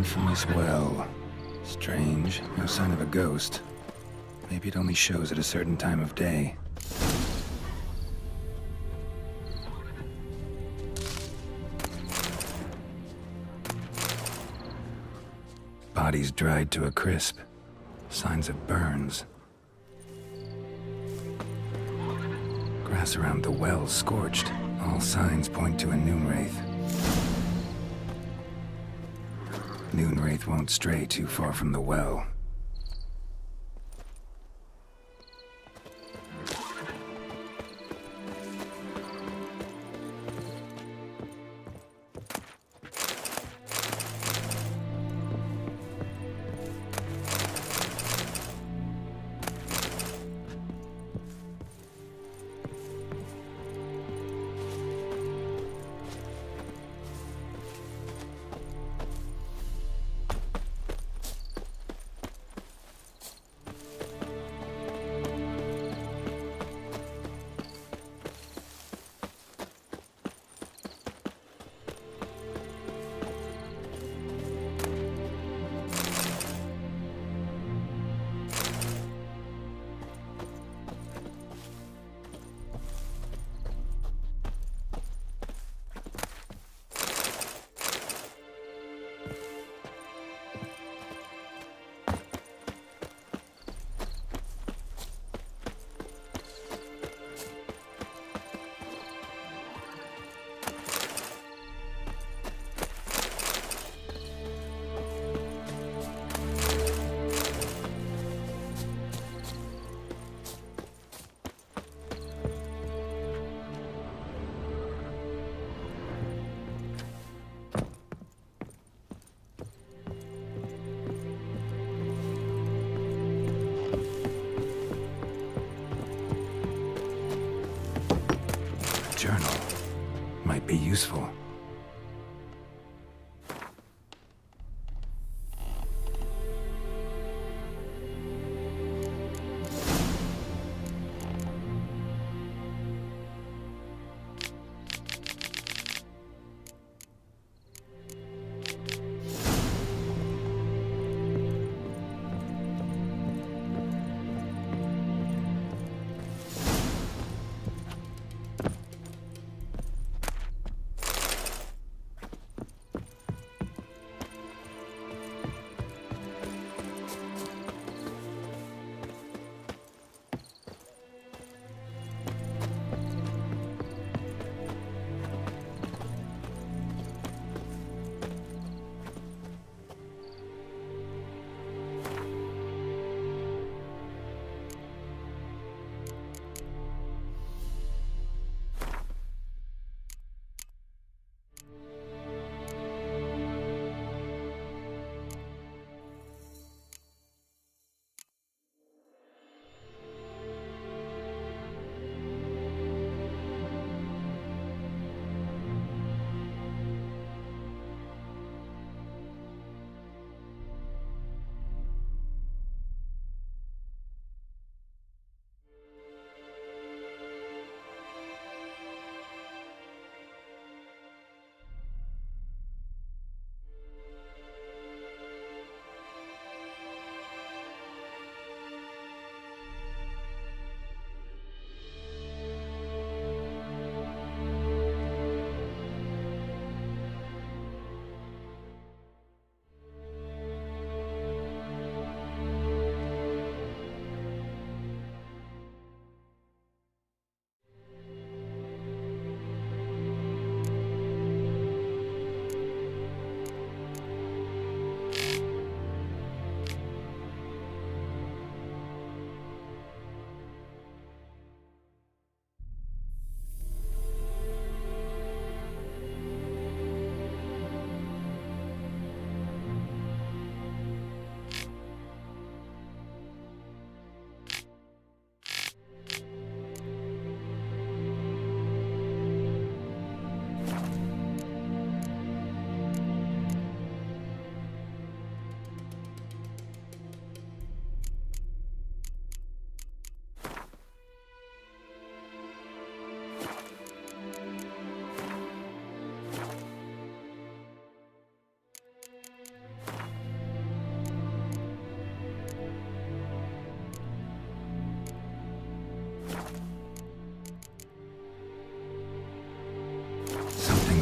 infamous well. Strange, no sign of a ghost. Maybe it only shows at a certain time of day. Bodies dried to a crisp. Signs of burns. Grass around the well scorched. All signs point to a Noonwraith. Noonwraith won't stray too far from the well. Journal might be useful.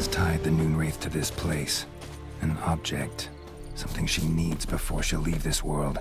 Someone's tied the Noonwraith to this place. An object. Something she needs before she'll leave this world.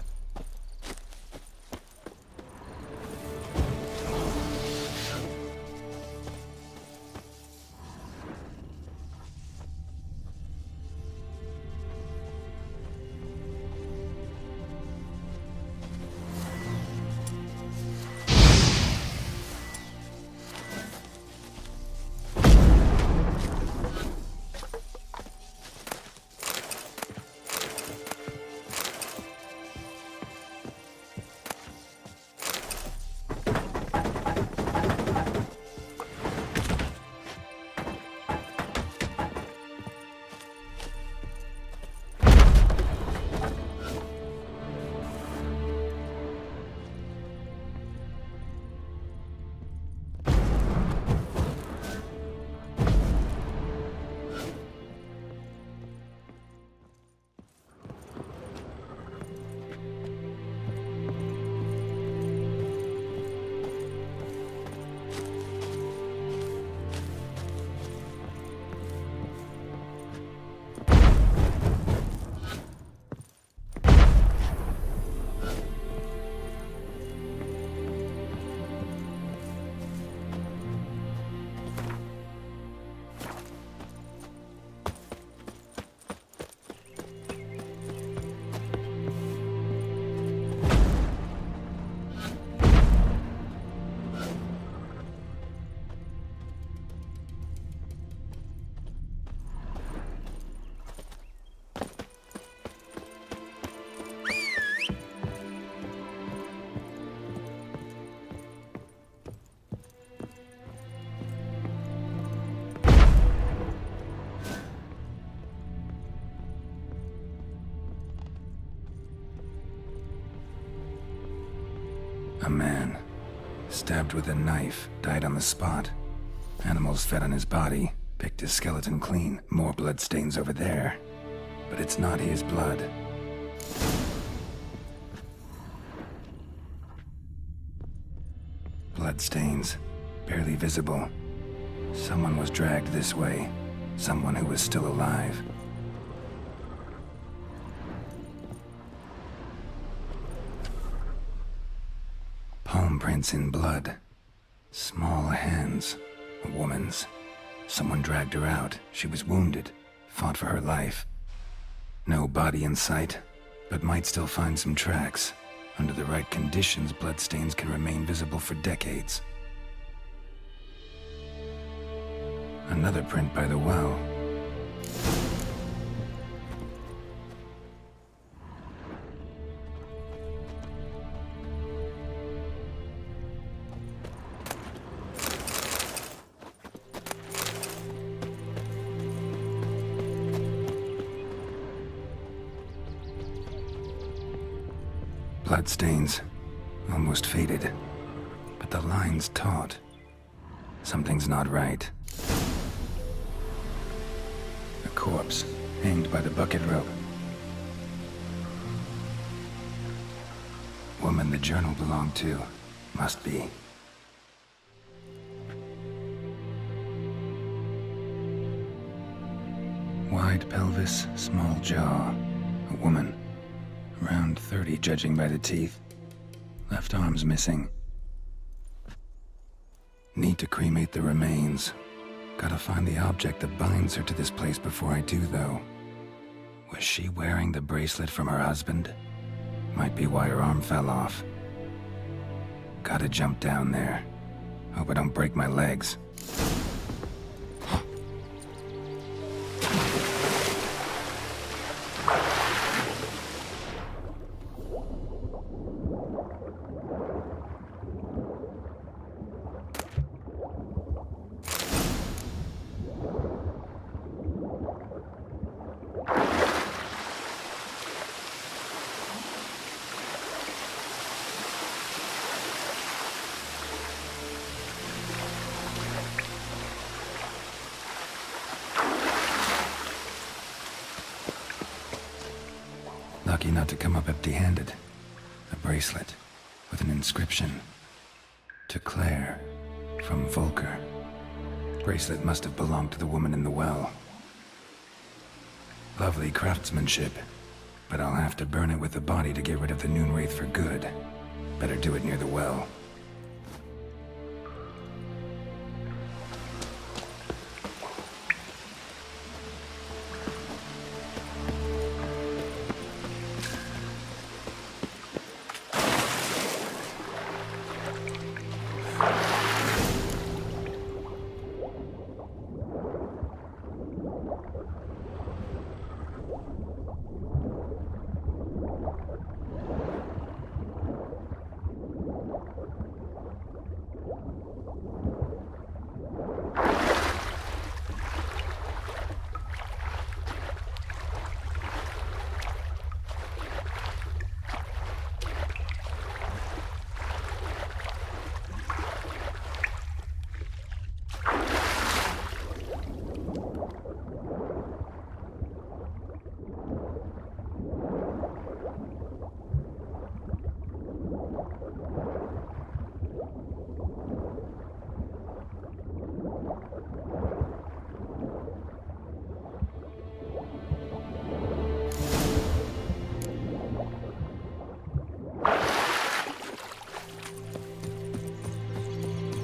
A man, stabbed with a knife, died on the spot. Animals fed on his body, picked his skeleton clean. More bloodstains over there. But it's not his blood. Bloodstains, barely visible. Someone was dragged this way. Someone who was still alive. Palm prints in blood. Small hands. A woman's. Someone dragged her out. She was wounded. Fought for her life. No body in sight, but might still find some tracks. Under the right conditions, bloodstains can remain visible for decades. Another print by the well. Bloodstains, almost faded, but the line's taut. Something's not right. A corpse, hanged by the bucket rope. Woman the journal belonged to, must be. Wide pelvis, small jaw. A woman. Around 30, judging by the teeth. Left arm's missing. Need to cremate the remains. Gotta find the object that binds her to this place before I do, though. Was she wearing the bracelet from her husband? Might be why her arm fell off. Gotta jump down there. Hope I don't break my legs. Lucky not to come up empty-handed. A bracelet with an inscription. To Claire, from Volker. Bracelet must have belonged to the woman in the well. Lovely craftsmanship, but I'll have to burn it with the body to get rid of the Noonwraith for good. Better do it near the well.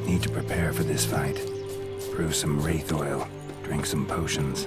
Need to prepare for this fight. Brew some wraith oil, drink some potions.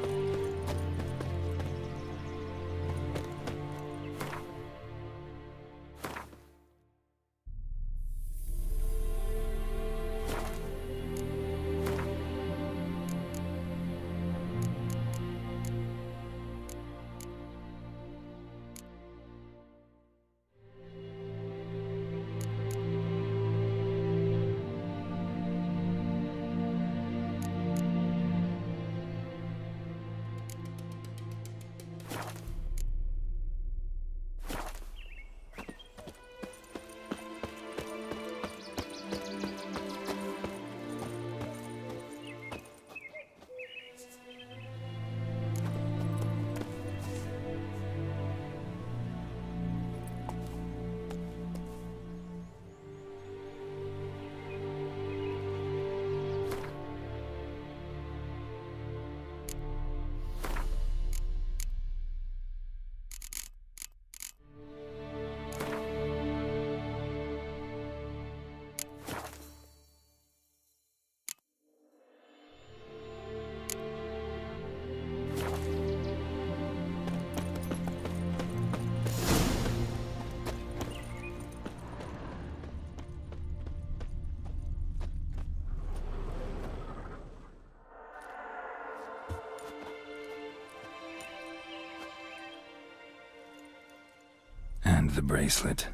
And the bracelet.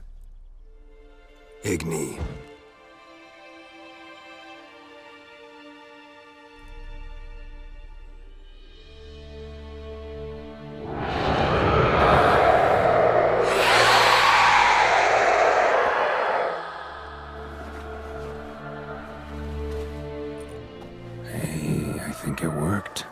Igni. Hey, I think it worked.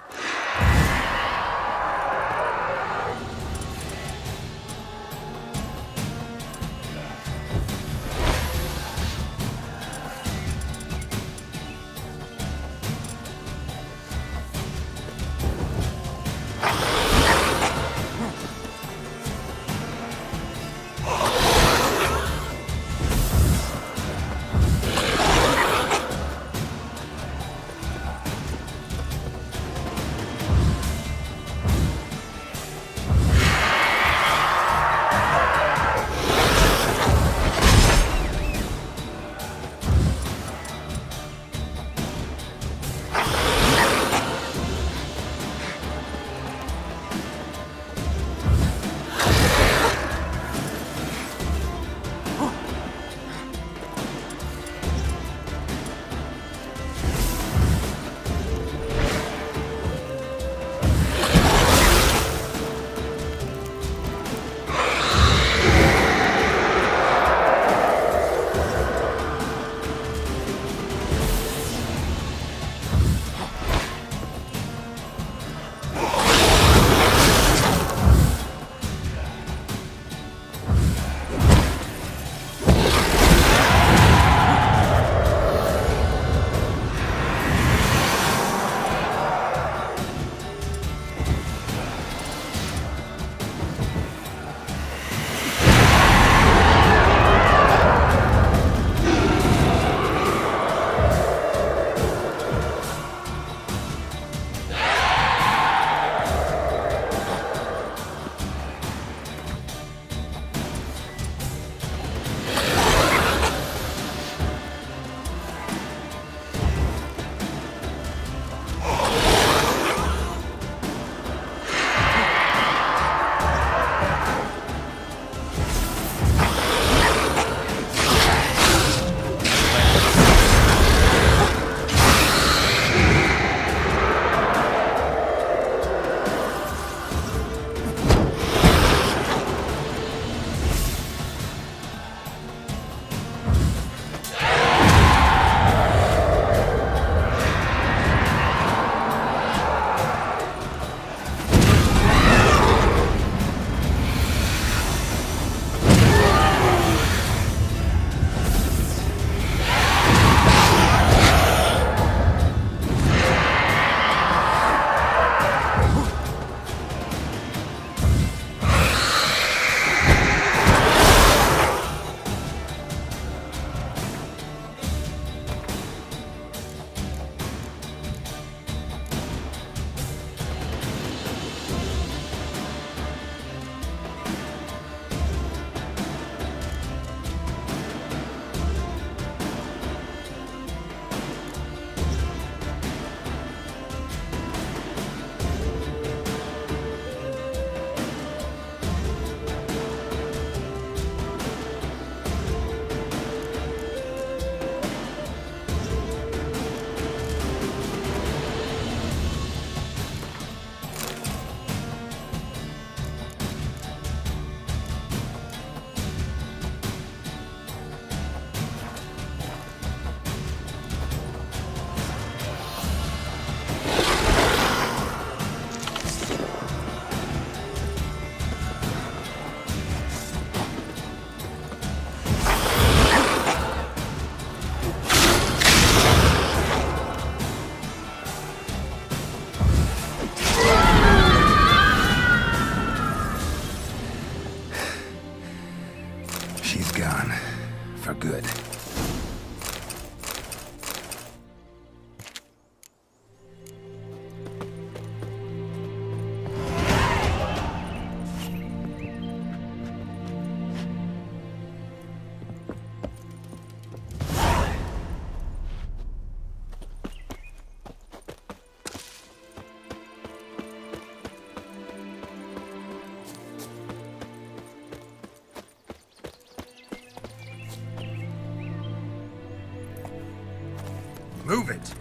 Move it!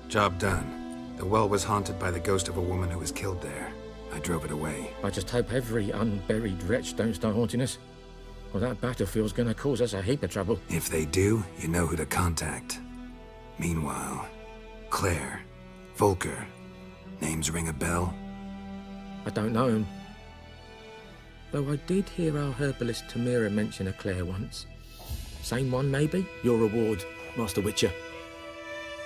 Job done. The well was haunted by the ghost of a woman who was killed there. I drove it away. I just hope every unburied wretch don't start haunting us. Well, that battlefield's gonna cause us a heap of trouble. If they do, you know who to contact. Meanwhile, Claire, Volker, names ring a bell? I don't know him. Though I did hear our herbalist Tamira mention a Claire once. Same one, maybe? Your reward, Master Witcher.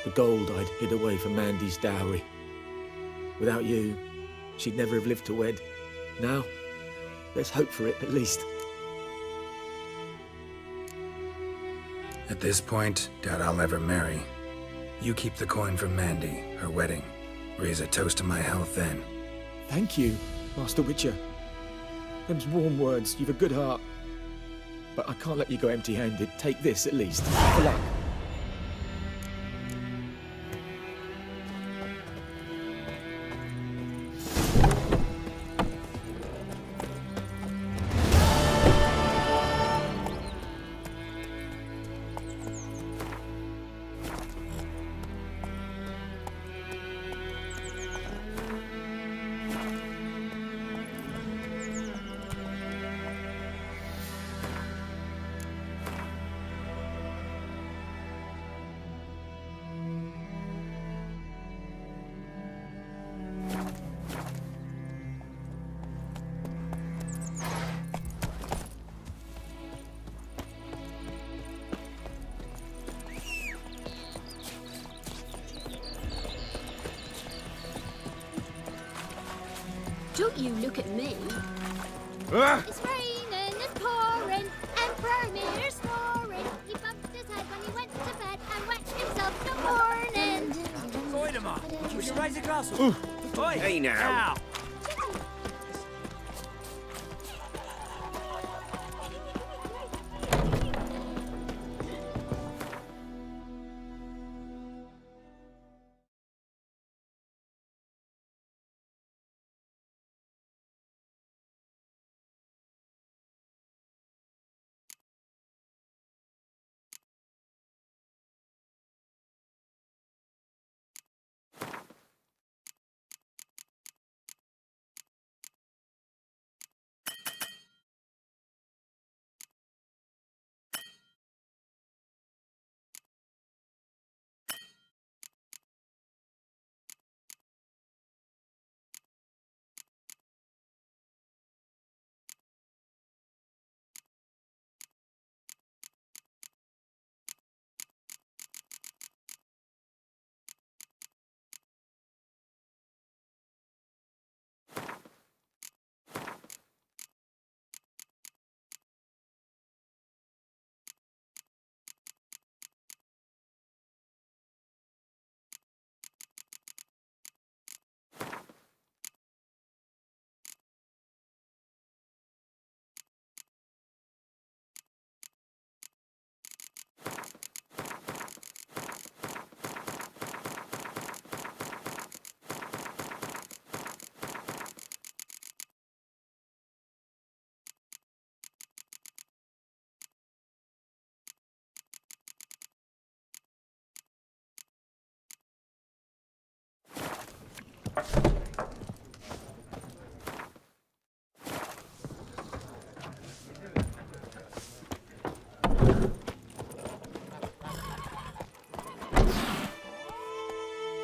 The gold I'd hid away for Mandy's dowry. Without you, she'd never have lived to wed. Now, there's hope for it, at least. At this point, doubt I'll ever marry. You keep the coin from Mandy, her wedding. Raise a toast to my health then. Thank you, Master Witcher. Them's warm words, you've a good heart. But I can't let you go empty-handed. Take this, at least. For luck. Don't you look at me. It's raining, it's pouring, and Vermeer's snoring. He bumped his head when he went to bed and wet himself till morning. Voidemar, will you raise a glass? Oi, Hey now.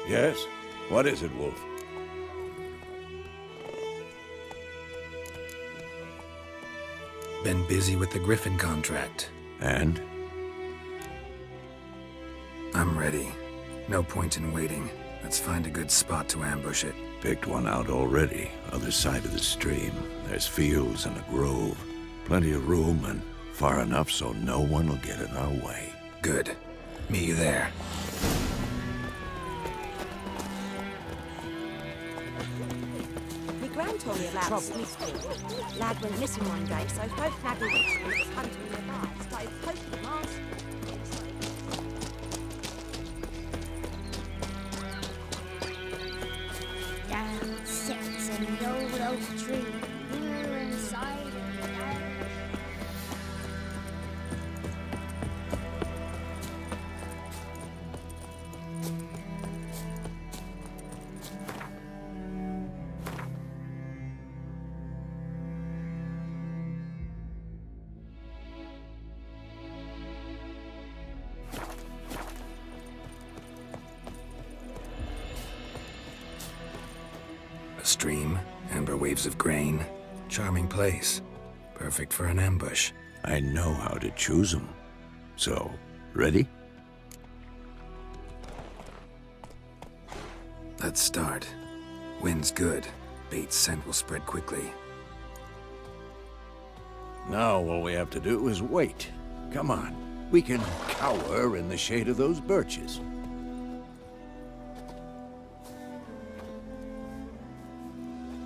Yes? What is it, Wolf? Been busy with the Griffin contract. And? I'm ready. No point in waiting. Let's find a good spot to ambush it. picked one out already, other side of the stream. There's fields and a grove. Plenty of room and far enough so no one will get in our way. Good. Meet you there. My gran told me about Smith's people. Lad went missing one day, so both Naggy Witch was hunting nearby. Started poking the mask. Down sits an old oak tree. We're inside of the dark. A stream, amber waves of grain. Charming place. Perfect for an ambush. I know how to choose them. So, ready? Let's start. Wind's good. Bait's scent will spread quickly. Now all we have to do is wait. Come on. We can cower in the shade of those birches.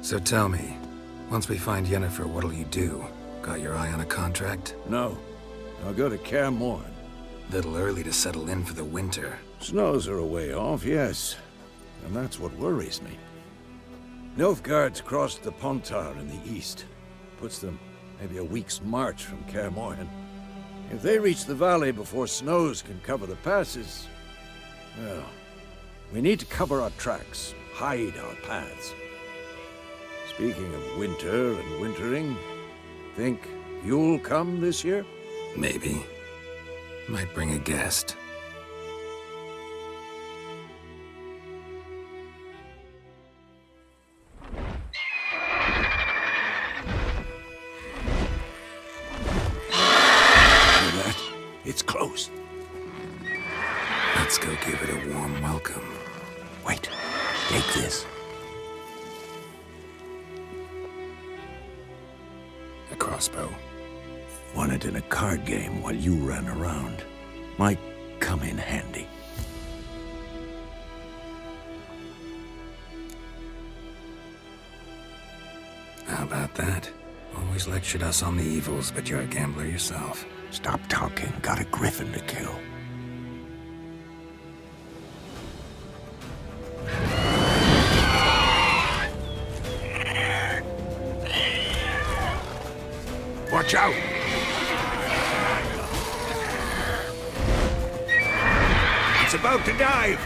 So tell me, once we find Yennefer, what'll you do? Got your eye on a contract? No. I'll go to Kaer Morhen. Little early to settle in for the winter. Snows are a way off, yes. And that's what worries me. Nilfgaard's crossed the Pontar in the east. Puts them maybe a week's march from Kaer Morhen. If they reach the valley before snows can cover the passes, well, we need to cover our tracks, hide our paths. Speaking of winter and wintering, think you'll come this year? Maybe. Might bring a guest. Hear that? It's close. Let's go give it a warm welcome. Wait, take this. A crossbow. Won it in a card game while you ran around. Might come in handy. How about that? Always lectured us on the evils, but you're a gambler yourself. Stop talking. Got a griffin to kill. Watch out! It's about to dive!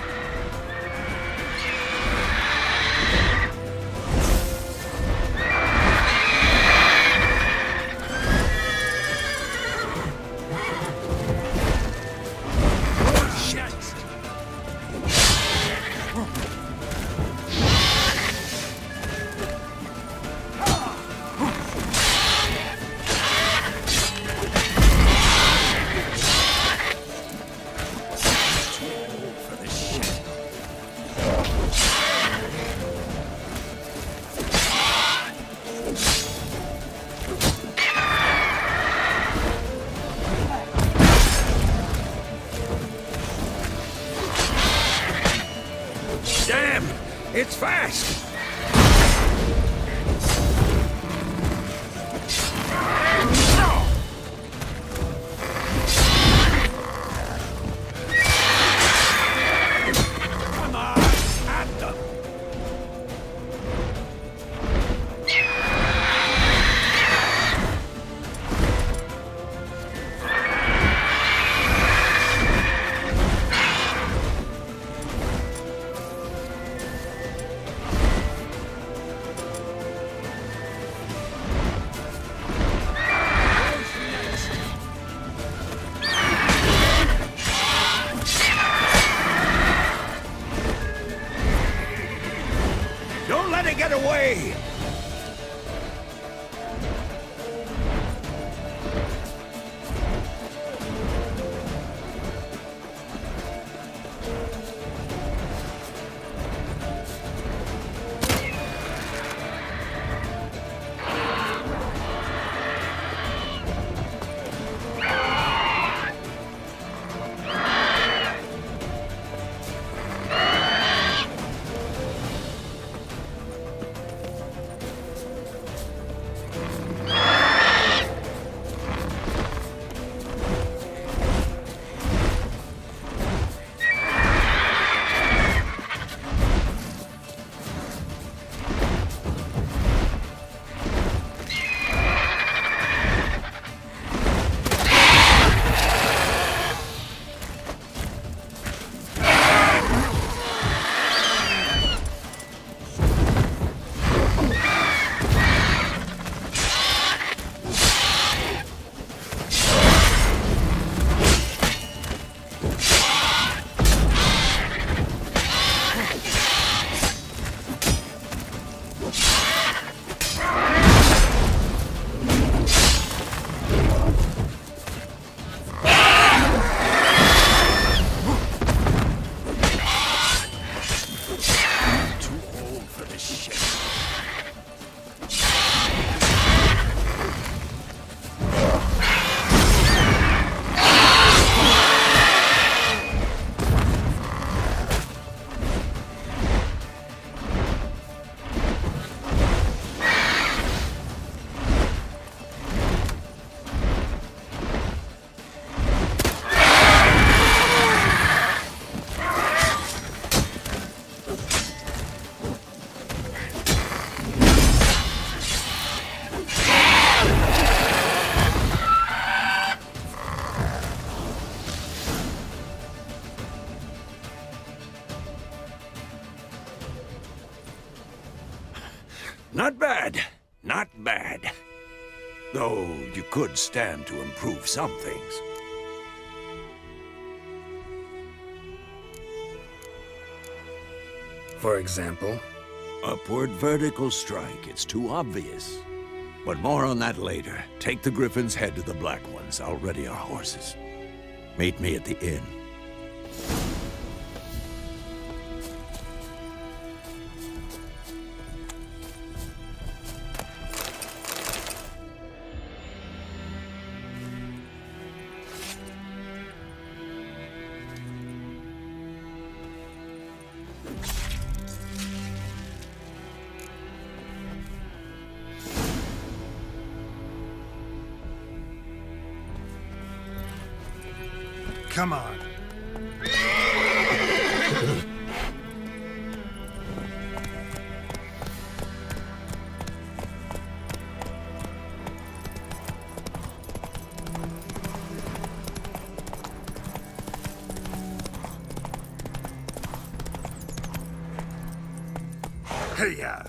Damn! It's fast! Come on! At them! Though you could stand to improve some things. For example? Upward vertical strike, it's too obvious. But more on that later. Take the Griffin's head to the Black Ones. I'll ready our horses. Meet me at the inn. Come on. Hey-ya!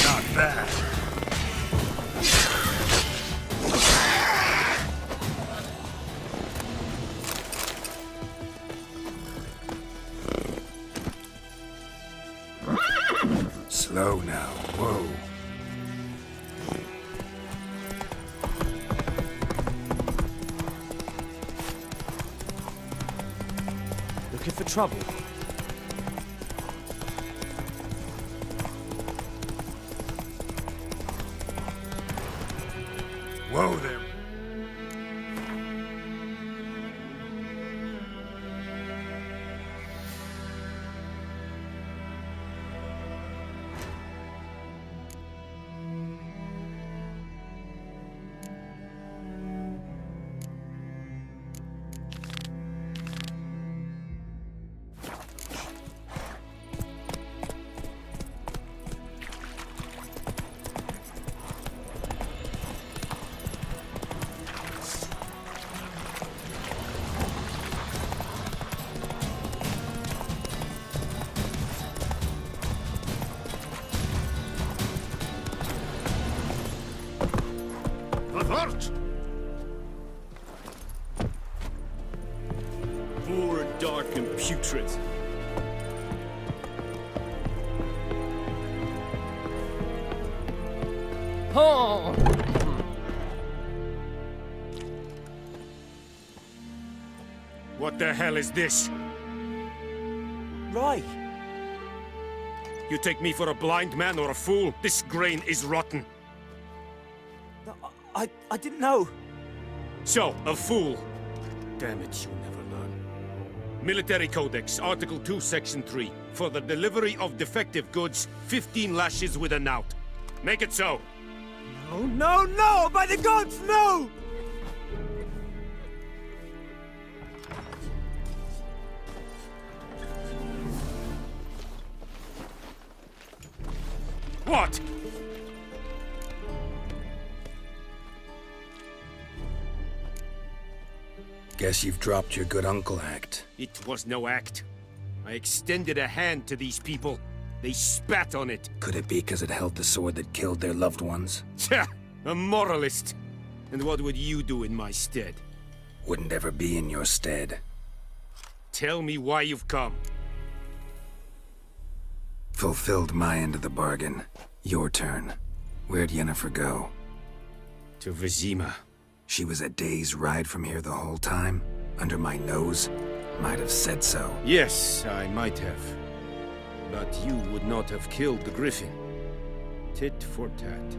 Not bad. Slow now. Whoa. Looking for trouble? Whoa there. Poor, dark, and putrid. Oh! What the hell is this? Right. You take me for a blind man or a fool? This grain is rotten. No, I didn't know. So, a fool. Damn it, you'll never learn. Military Codex, Article 2, Section 3. For the delivery of defective goods, 15 lashes with a knout. Make it so. No, no, no! By the gods, no! What? Guess you've dropped your good uncle act. It was no act. I extended a hand to these people. They spat on it. Could it be because it held the sword that killed their loved ones? Tja, a moralist. And what would you do in my stead? Wouldn't ever be in your stead. Tell me why you've come. Fulfilled my end of the bargain. Your turn. Where'd Yennefer go? To Vizima. She was a day's ride from here the whole time? Under my nose? Might have said so. Yes, I might have. But you would not have killed the Griffin. Tit for tat.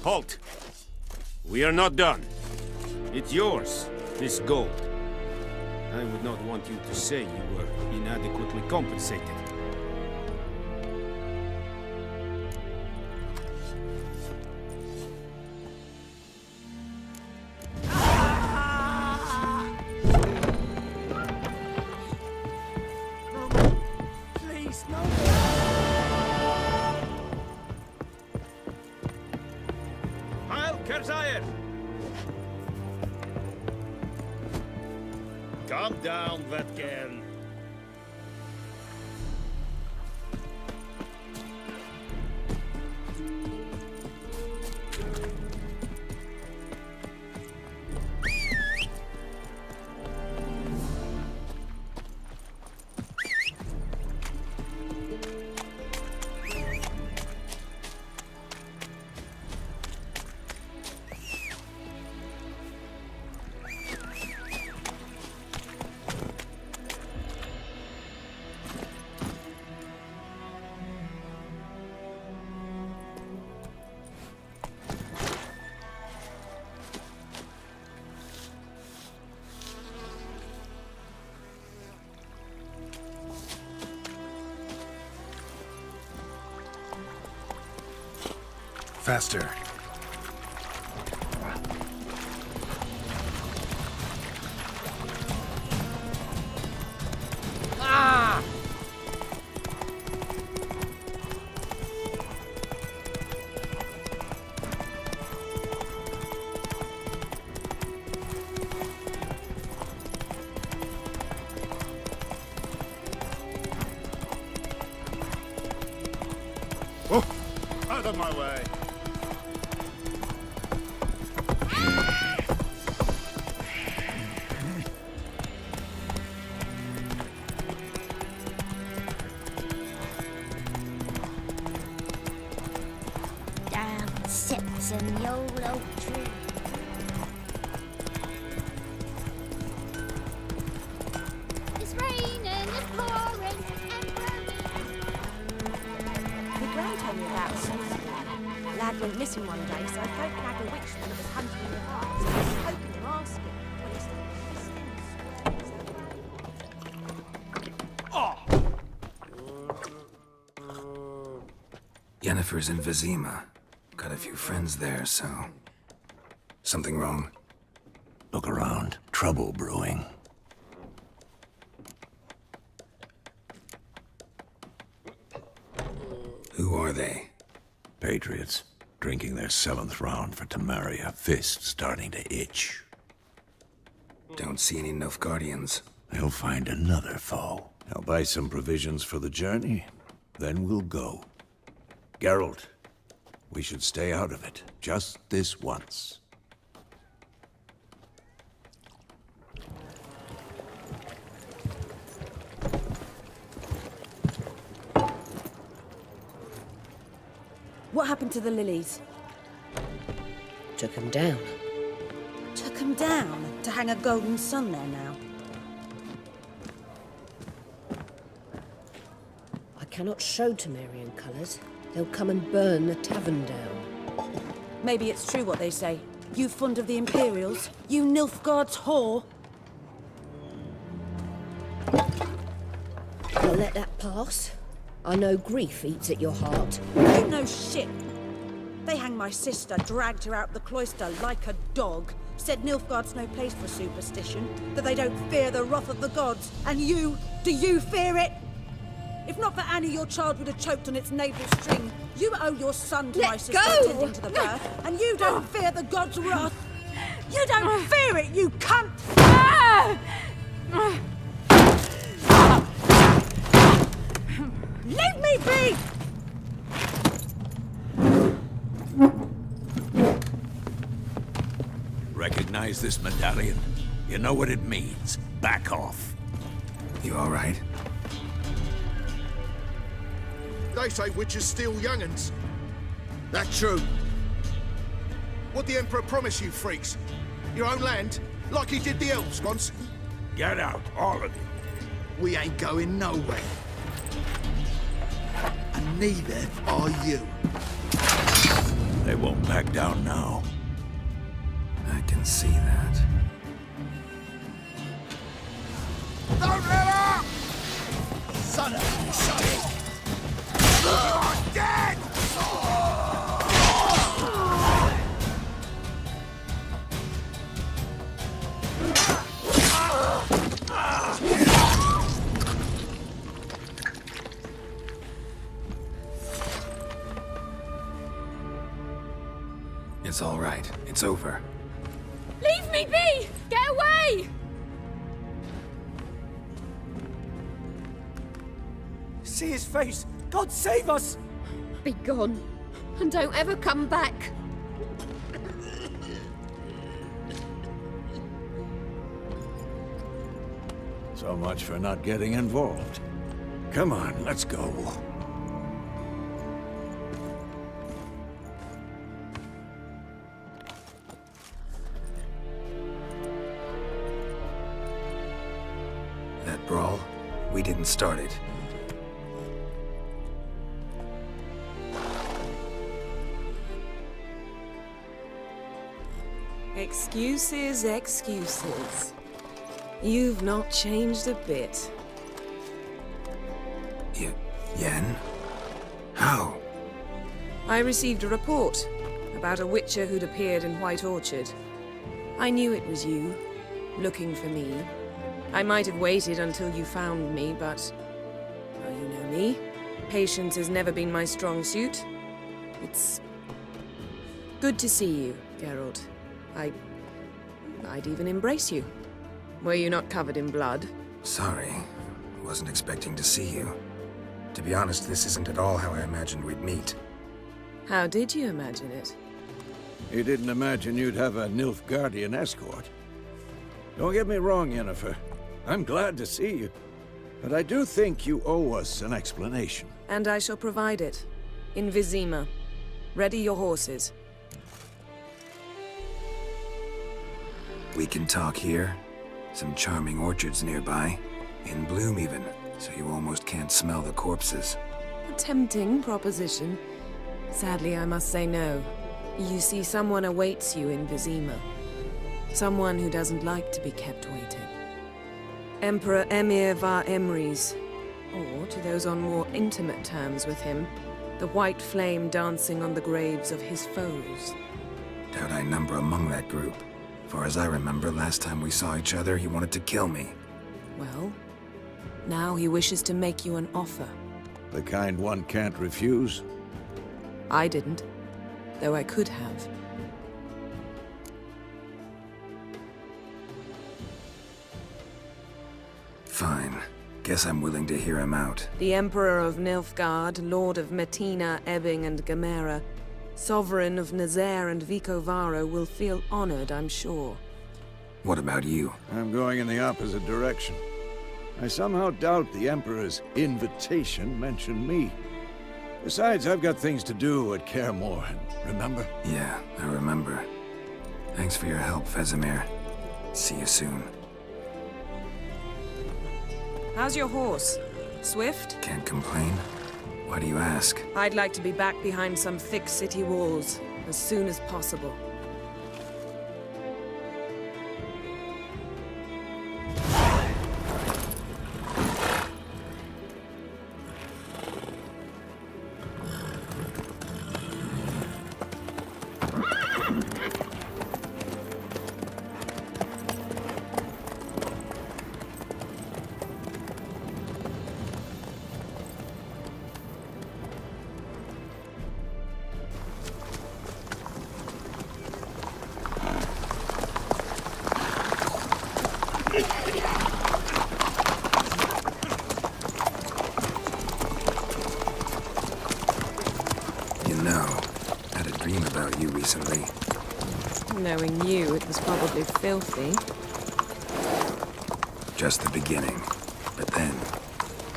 Halt! We are not done. It's yours, this gold. I would not want you to say you were inadequately compensated. Heil Kerzayer! Calm down, Vetgen. Faster. Oh, out of my way. Down sits in the old oak tree. It's raining, it's pouring, and burning. My gran told me about it. Lad went missing one day, so I folk nag a witchman that was hunting in the fire. So I was poking him, asking. Well, it's Yennefer's in Vizima. Got a few friends there, so... Something wrong? Look around. Trouble brewing. Who are they? Patriots. Drinking their 7th round for Temeria. Fist starting to itch. Don't see any Nilfgaardians. They'll find another foe. I'll buy some provisions for the journey. Then we'll go. Geralt, we should stay out of it. Just this once. What happened to the lilies? Took him down. Took 'em down to hang a golden sun there now. I cannot show Temerian colours. They'll come and burn the tavern down. Maybe it's true what they say. You fond of the Imperials? You Nilfgaard's whore? I'll let that pass. I know grief eats at your heart. You know shit. They hanged my sister, dragged her out the cloister like a dog. Said Nilfgaard's no place for superstition, that they don't fear the wrath of the gods. And you, do you fear it? If not for Annie, your child would have choked on its navel string. You owe your son to my sister attending to the birth, and you don't fear the gods' wrath. You don't fear it, you cunt! Leave me be! Recognize this medallion? You know what it means. Back off. You all right? They say witches steal young'uns. That true. What the Emperor promised you freaks? Your own land? Like he did the elves once? Get out, all of you. We ain't going nowhere. And neither are you. They won't back down now. I can see that. Don't let up! Son of a son! Oh, dead! It's all right. It's over. Leave me be! Get away! See his face! God save us! Be gone, and don't ever come back. So much for not getting involved. Come on, let's go. That brawl, we didn't start it. Excuses, excuses. You've not changed a bit. Yen? How? I received a report about a witcher who'd appeared in White Orchard. I knew it was you, looking for me. I might have waited until you found me, but... well, you know me. Patience has never been my strong suit. It's... good to see you, Geralt. I'd even embrace you. Were you not covered in blood? Sorry. Wasn't expecting to see you. To be honest, this isn't at all how I imagined we'd meet. How did you imagine it? You didn't imagine you'd have a Nilfgaardian escort. Don't get me wrong, Yennefer. I'm glad to see you. But I do think you owe us an explanation. And I shall provide it. In Vizima. Ready your horses. We can talk here. Some charming orchards nearby. In bloom even, so you almost can't smell the corpses. A tempting proposition. Sadly, I must say no. You see, someone awaits you in Vizima. Someone who doesn't like to be kept waiting. Emperor Emir var Emrys. Or, to those on more intimate terms with him, the white flame dancing on the graves of his foes. Doubt I number among that group. Far as I remember, last time we saw each other, he wanted to kill me. Well, now he wishes to make you an offer. The kind one can't refuse? I didn't, though I could have. Fine. Guess I'm willing to hear him out. The Emperor of Nilfgaard, Lord of Metina, Ebbing, and Gamera, Sovereign of Nazaire and Vicovaro will feel honored, I'm sure. What about you? I'm going in the opposite direction. I somehow doubt the Emperor's invitation mentioned me. Besides, I've got things to do at Kaer Morhen, remember? Yeah, I remember. Thanks for your help, Vesemir. See you soon. How's your horse? Swift? Can't complain. Why do you ask? I'd like to be back behind some thick city walls as soon as possible. Recently. Knowing you, it was probably filthy. Just the beginning. But then...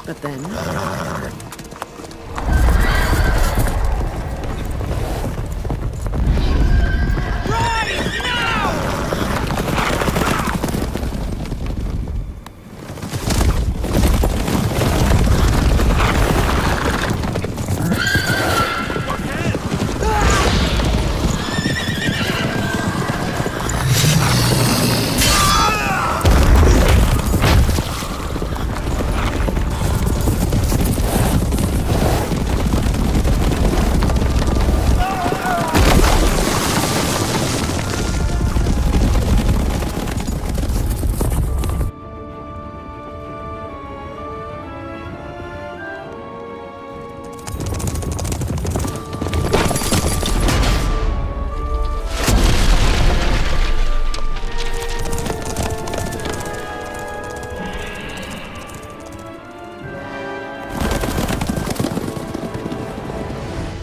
But then?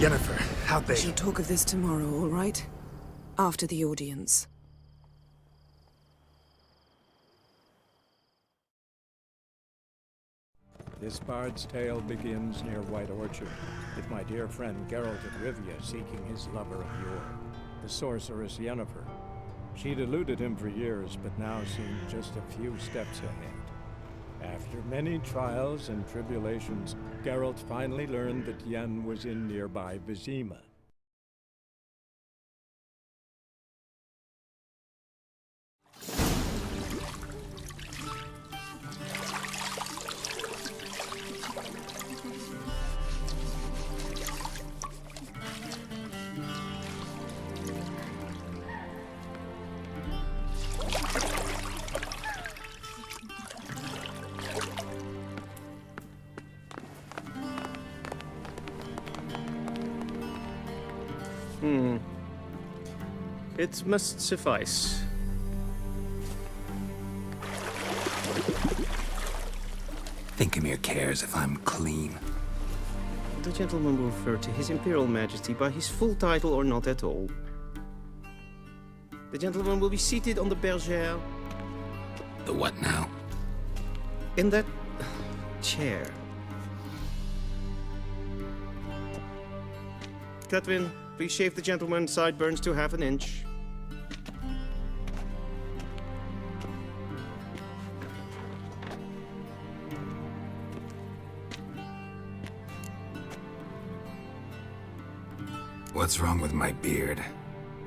Yennefer, how'd We they... shall talk of this tomorrow, all right? After the audience. This bard's tale begins near White Orchard, with my dear friend Geralt of Rivia seeking his lover of yore, the sorceress Yennefer. She'd eluded him for years, but now seemed just a few steps ahead. After many trials and tribulations, Geralt finally learned that Yen was in nearby Vizima. It must suffice. Thingmere cares if I'm clean. The gentleman will refer to His Imperial Majesty by his full title or not at all. The gentleman will be seated on the bergère. The what now? In that chair. Catwin, please shave the gentleman's sideburns to half an inch. What's wrong with my beard?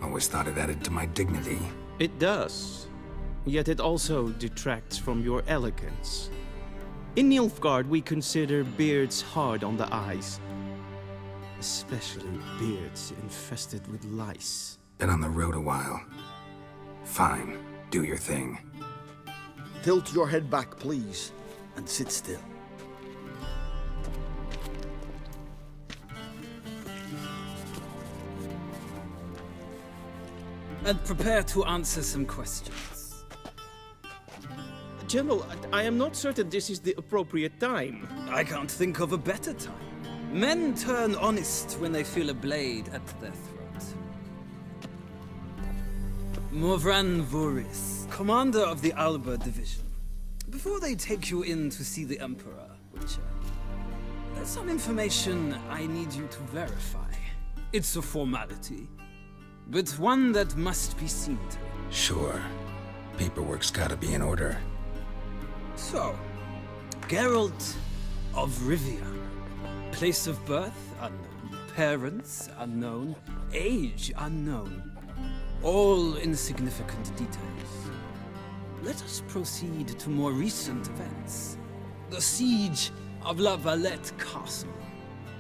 Always thought it added to my dignity. It does. Yet it also detracts from your elegance. In Nilfgaard, we consider beards hard on the eyes. Especially beards infested with lice. Been on the road a while. Fine, do your thing. Tilt your head back, please, and sit still. And prepare to answer some questions. General, I am not certain this is the appropriate time. I can't think of a better time. Men turn honest when they feel a blade at their throat. Morvran Voorhis, commander of the Alba Division. Before they take you in to see the Emperor, Witcher, there's some information I need you to verify. It's a formality, but one that must be seen to. Sure. Paperwork's gotta be in order. So, Geralt of Rivia. Place of birth unknown. Parents unknown. Age unknown. All insignificant details. Let us proceed to more recent events. The siege of La Valette Castle.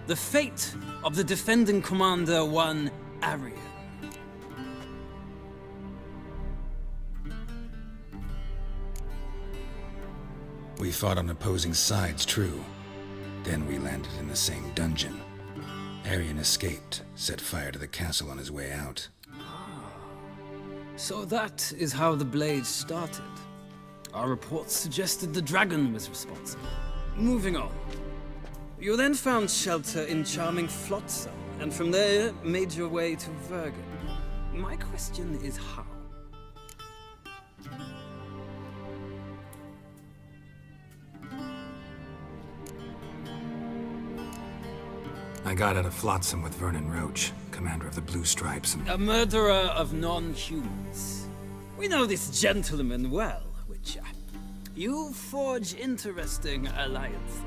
The fate of the defending commander, one Arian. We fought on opposing sides, true. Then we landed in the same dungeon. Arian escaped, set fire to the castle on his way out. So that is how the blade started. Our reports suggested the dragon was responsible. Moving on. You then found shelter in charming Flotsam, and from there made your way to Vergen. My question is how? I got out of Flotsam with Vernon Roach, commander of the Blue Stripes, and... A murderer of non-humans. We know this gentleman well, Witcher. You forge interesting alliances.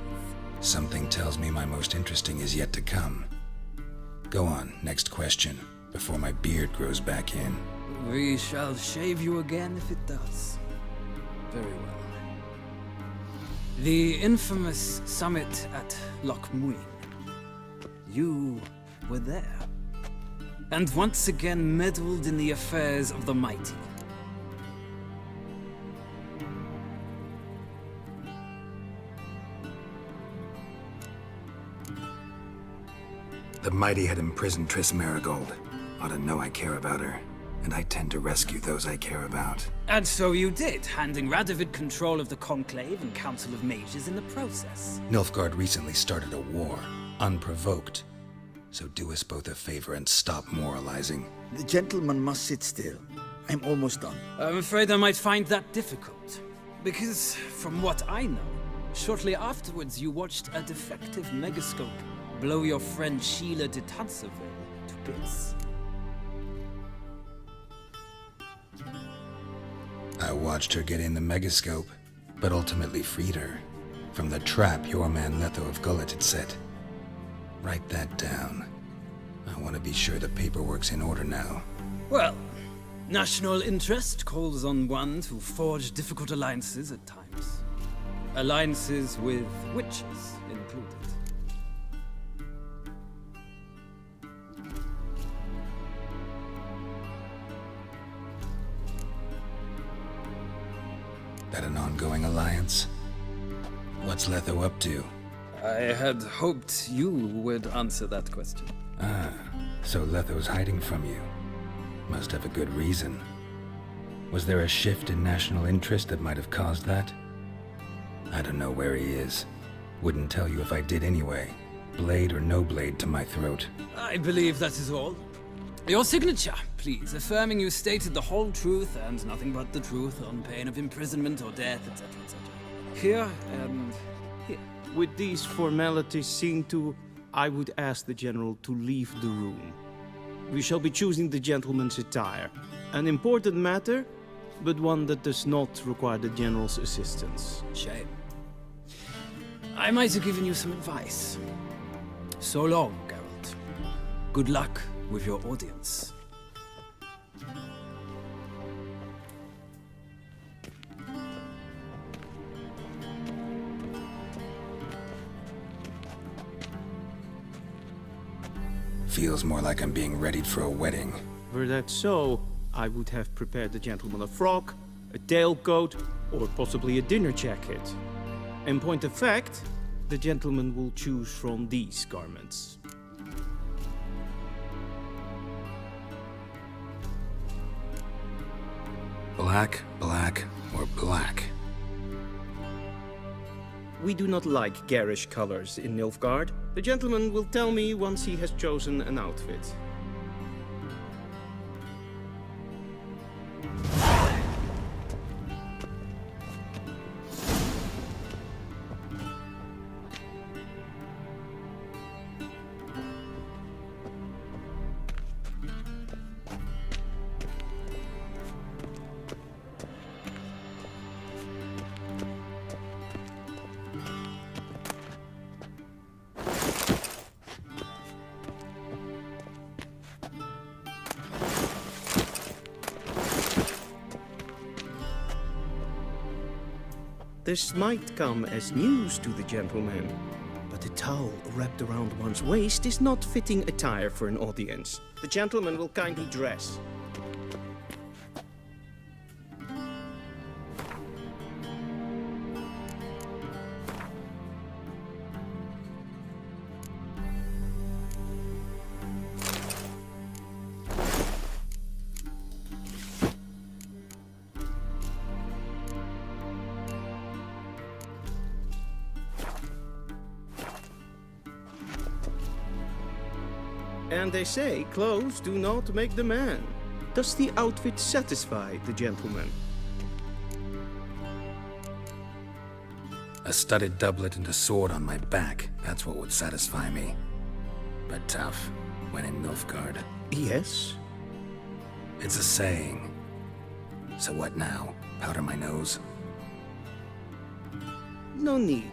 Something tells me my most interesting is yet to come. Go on, next question, before my beard grows back in. We shall shave you again if it does. Very well. The infamous summit at Loch Muin. You were there, and once again meddled in the affairs of the mighty. The mighty had imprisoned Triss Merigold. Ought to know I care about her, and I tend to rescue those I care about. And so you did, handing Radovid control of the Conclave and Council of Mages in the process. Nilfgaard recently started a war, unprovoked. So do us both a favor and stop moralizing. The gentleman must sit still. I'm almost done. I'm afraid I might find that difficult. Because, from what I know, shortly afterwards you watched a defective megascope blow your friend Sheila de Tanserville to bits. I watched her get in the megascope, but ultimately freed her from the trap your man Letho of Gullet had set. Write that down. I want to be sure the paperwork's in order now. Well, national interest calls on one to forge difficult alliances at times. Alliances with witches included. That an ongoing alliance? What's Letho up to? I had hoped you would answer that question. Ah, so Letho's hiding from you. Must have a good reason. Was there a shift in national interest that might have caused that? I don't know where he is. Wouldn't tell you if I did anyway. Blade or no blade to my throat. I believe that is all. Your signature, please, affirming you stated the whole truth and nothing but the truth on pain of imprisonment or death, etc., etc. Here and here. With these formalities seen to, I would ask the General to leave the room. We shall be choosing the gentleman's attire. An important matter, but one that does not require the General's assistance. Shame. I might have given you some advice. So long, Geralt. Good luck with your audience. Feels more like I'm being readied for a wedding. Were that so, I would have prepared the gentleman a frock, a tailcoat, or possibly a dinner jacket. In point of fact, the gentleman will choose from these garments. Black, black, or black? We do not like garish colors in Nilfgaard. The gentleman will tell me once he has chosen an outfit. This might come as news to the gentleman, but a towel wrapped around one's waist is not fitting attire for an audience. The gentleman will kindly dress. And they say clothes do not make the man. Does the outfit satisfy the gentleman? A studded doublet and a sword on my back, that's what would satisfy me. But tough, when in Nilfgaard. Yes? It's a saying. So what now? Powder my nose? No need.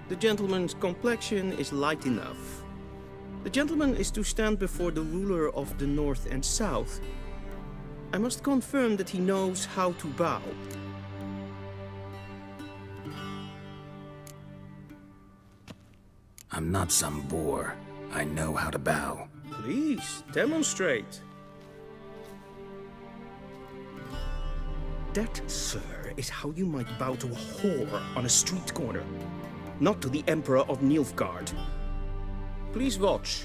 The gentleman's complexion is light enough. The gentleman is to stand before the ruler of the North and South. I must confirm that he knows how to bow. I'm not some boor. I know how to bow. Please, demonstrate. That, sir, is how you might bow to a whore on a street corner, not to the Emperor of Nilfgaard. Please watch.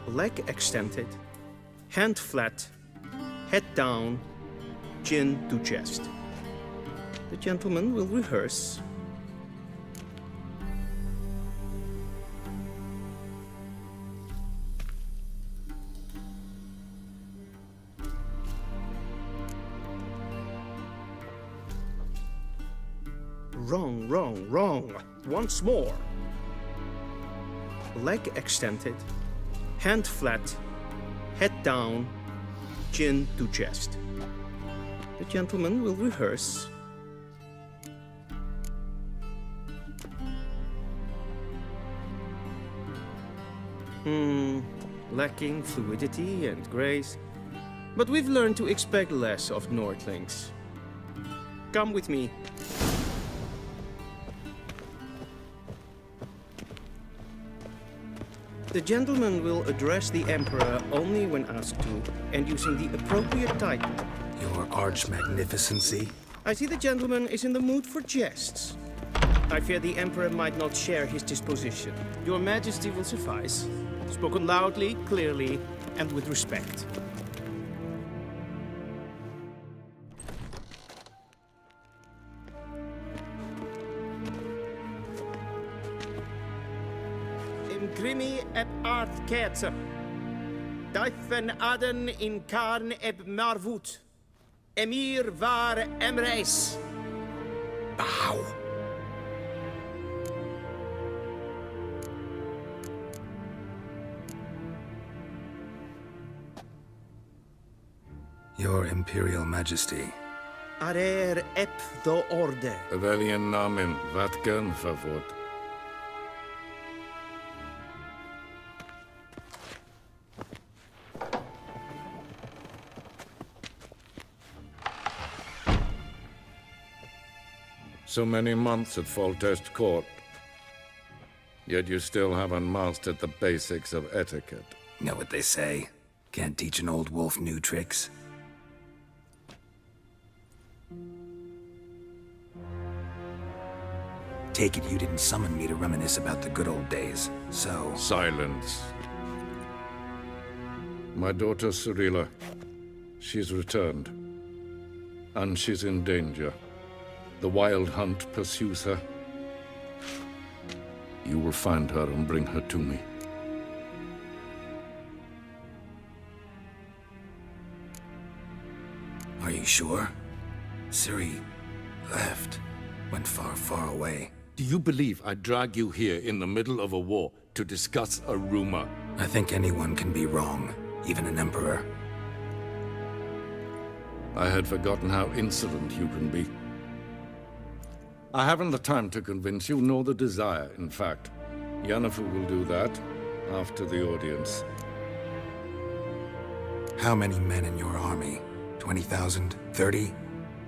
Leg extended, hand flat, head down, chin to chest. The gentleman will rehearse. Wrong, wrong, wrong. Once more. Leg extended, hand flat, head down, chin to chest. The gentleman will rehearse. Lacking fluidity and grace. But we've learned to expect less of Nordlings. Come with me. The gentleman will address the Emperor only when asked to, and using the appropriate title. Your Arch-Magnificency? I see the gentleman is in the mood for jests. I fear the Emperor might not share his disposition. Your Majesty will suffice. Spoken loudly, clearly, and with respect. Imgrimi eb art ketzer. Daifen aden in karn eb marvut. Emir var emreis. Bow. Your Imperial Majesty. Arer ep do orde. Weljen namen vatken favort. So many months at Foltest Court. Yet you still haven't mastered the basics of etiquette. Know what they say? Can't teach an old wolf new tricks. Take it you didn't summon me to reminisce about the good old days, so... Silence. My daughter Cirilla, she's returned. And she's in danger. The Wild Hunt pursues her. You will find her and bring her to me. Are you sure? Ciri left. Went far, far away. Do you believe I'd drag you here in the middle of a war to discuss a rumor? I think anyone can be wrong, even an emperor. I had forgotten how insolent you can be. I haven't the time to convince you, nor the desire, in fact. Yennefer will do that after the audience. How many men in your army? 20,000? 30?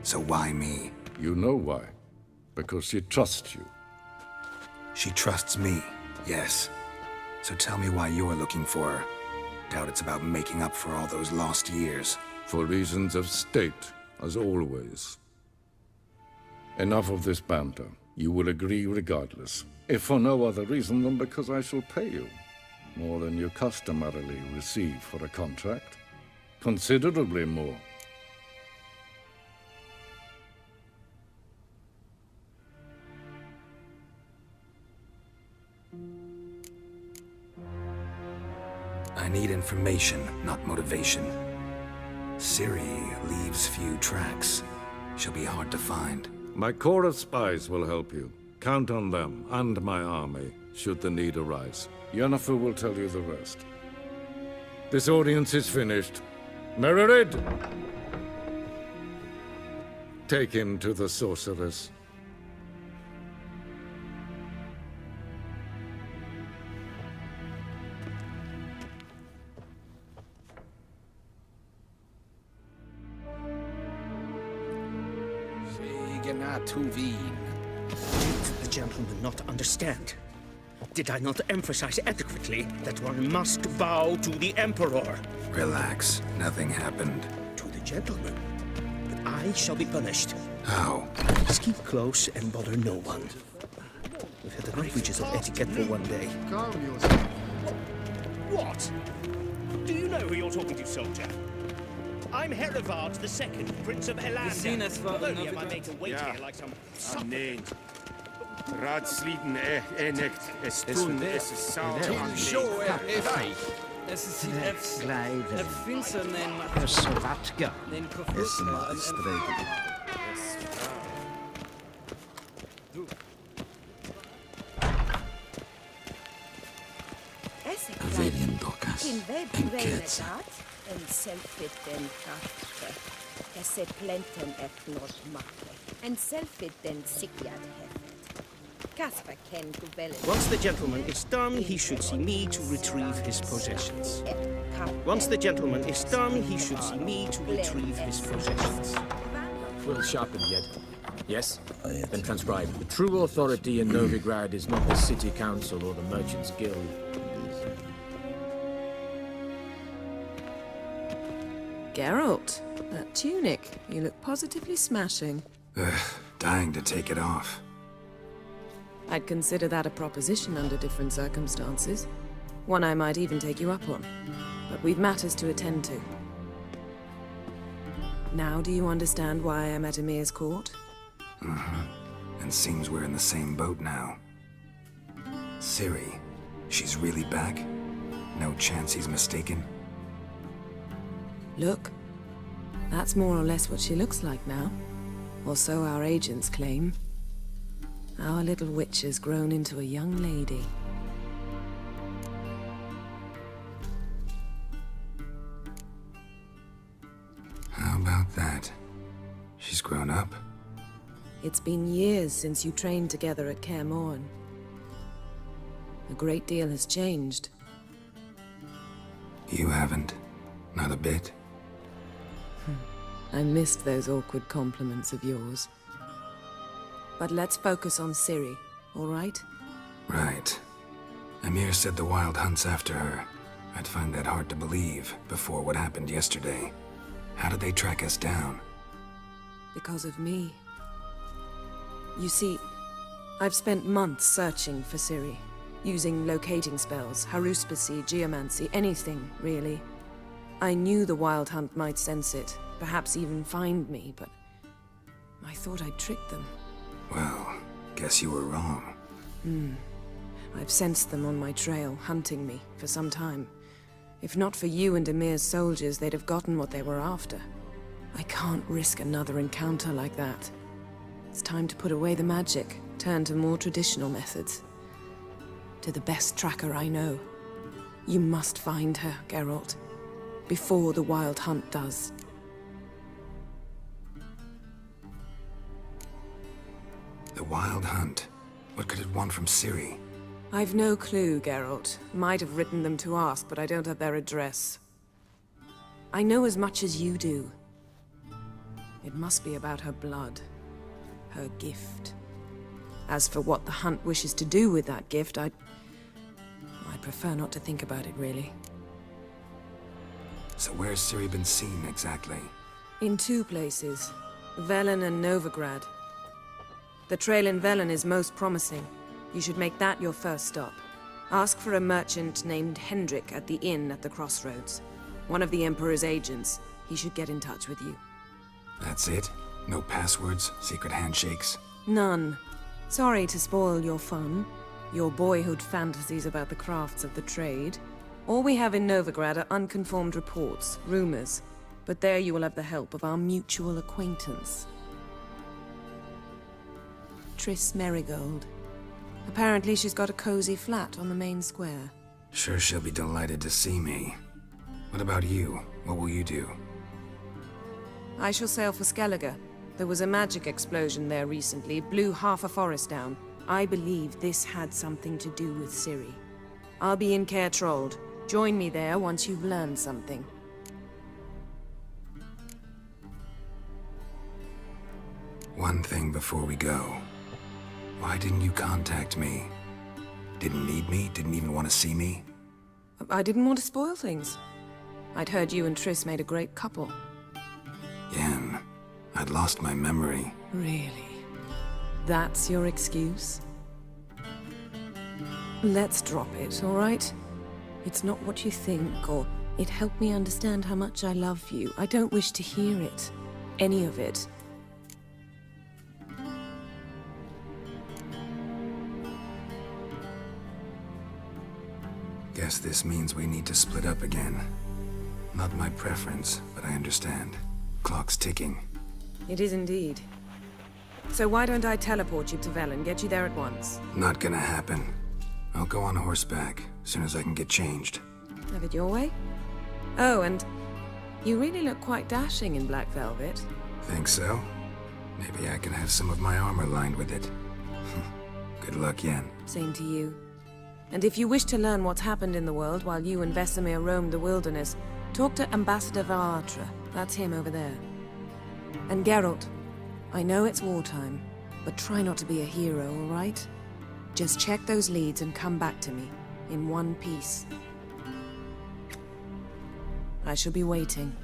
So why me? You know why. Because she trusts you. She trusts me, yes. So tell me why you're looking for her. Doubt it's about making up for all those lost years. For reasons of state, as always. Enough of this banter. You will agree regardless. If for no other reason than because I shall pay you. More than you customarily receive for a contract. Considerably more. I need information, not motivation. Ciri leaves few tracks. She'll be hard to find. My corps of spies will help you. Count on them, and my army, should the need arise. Yennefer will tell you the rest. This audience is finished. Mererid! Take him to the sorceress. Did the gentleman not understand? Did I not emphasize adequately that one must bow to the Emperor? Relax. Nothing happened. To the gentleman. But I shall be punished. How? Just keep close and bother no one. We've had enough breaches of etiquette for one day. What? Do you know who you're talking to, soldier? I'm Herivard II, Prince of Elander. Only am I made to wait here like some... Nee. Raadsleden echt estun es sau. Es ist die Finster nennen. Svatka. Is not in webbrännetat en selfiten kaffe. Esse plenten ett nordmatte. En selfiten sikjad hefet. Kasper ken kubellen. Once the gentleman is done, he should see me to retrieve his possessions. Once the gentleman is done, he should see me to retrieve his possessions. Will sharpen yet. Yes? Then transcribe. The true authority in Novigrad is not the city council or the merchants' guild. Geralt, that tunic. You look positively smashing. Dying to take it off. I'd consider that a proposition under different circumstances. One I might even take you up on. But we've matters to attend to. Now do you understand why I'm at Emir's court? And seems we're in the same boat now. Ciri, she's really back? No chance he's mistaken? Look, that's more or less what she looks like now. Or so our agents claim. Our little witch has grown into a young lady. How about that? She's grown up? It's been years since you trained together at Kaer Morhen. A great deal has changed. You haven't? Not a bit? I missed those awkward compliments of yours. But let's focus on Ciri, all right? Right. Emir said the Wild Hunt's after her. I'd find that hard to believe before what happened yesterday. How did they track us down? Because of me. You see, I've spent months searching for Ciri, using locating spells, haruspicy, geomancy, anything, really. I knew the Wild Hunt might sense it, perhaps even find me, but I thought I'd tricked them. Well, guess you were wrong. I've sensed them on my trail, hunting me, for some time. If not for you and Emir's soldiers, they'd have gotten what they were after. I can't risk another encounter like that. It's time to put away the magic, turn to more traditional methods. To the best tracker I know. You must find her, Geralt. Before the Wild Hunt does. The Wild Hunt? What could it want from Ciri? I've no clue, Geralt. Might have written them to ask, but I don't have their address. I know as much as you do. It must be about her blood. Her gift. As for what the Hunt wishes to do with that gift, I'd prefer not to think about it, really. So where's Ciri been seen, exactly? In two places. Velen and Novigrad. The trail in Velen is most promising. You should make that your first stop. Ask for a merchant named Hendrik at the inn at the crossroads. One of the Emperor's agents. He should get in touch with you. That's it? No passwords, secret handshakes? None. Sorry to spoil your fun, your boyhood fantasies about the crafts of the trade. All we have in Novigrad are unconfirmed reports, rumors. But there you will have the help of our mutual acquaintance. Triss Merigold. Apparently she's got a cozy flat on the main square. Sure she'll be delighted to see me. What about you? What will you do? I shall sail for Skellige. There was a magic explosion there recently, blew half a forest down. I believe this had something to do with Ciri. I'll be in Caer Trolde. Join me there once you've learned something. One thing before we go. Why didn't you contact me? Didn't need me? Didn't even want to see me? I didn't want to spoil things. I'd heard you and Triss made a great couple. Yen, I'd lost my memory. Really? That's your excuse? Let's drop it, all right? It's not what you think, or it helped me understand how much I love you. I don't wish to hear it. Any of it. Guess this means we need to split up again. Not my preference, but I understand. Clock's ticking. It is indeed. So why don't I teleport you to Velen, get you there at once? Not gonna happen. I'll go on horseback, as soon as I can get changed. Have it your way. Oh, and you really look quite dashing in black velvet. Think so? Maybe I can have some of my armor lined with it. Good luck, Yen. Same to you. And if you wish to learn what's happened in the world while you and Vesemir roamed the wilderness, talk to Ambassador Varatra. That's him over there. And Geralt, I know it's wartime, but try not to be a hero, all right? Just check those leads and come back to me, in one piece. I shall be waiting.